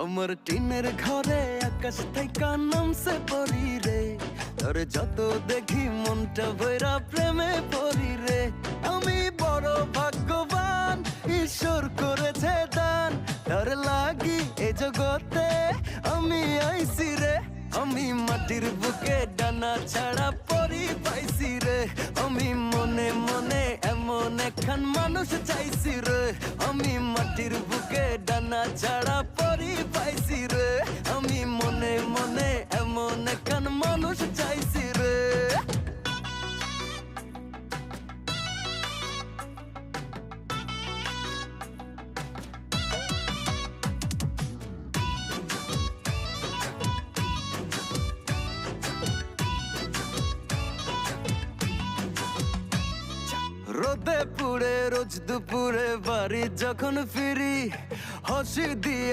আমার টিনের ঘরে আকাশ থেকে নামছে পরি রে, তোর যত দেখি মনটা ভৈরা প্রেমে পড়ি রে। আমি বড় ভাগ্যবান, ঈশ্বর করেছে দান, তোর লাগি এ জগতে আমি আইছি রে। আমি মাটির বুকে ডানা ছাড়া পরি পাইছি রে, আমি মনে মনে এমন একখান মানুষ চাইছি রে। আমি মাটির বুকে ডানা ছাড়া পরি পাইছি রে, আমি মনে মনে এমন একখান মানুষ চাইছি রে। রোদে পুড়ে রোজ দুপুরে বাড়ি যখন ফিরি, হাসি দিয়া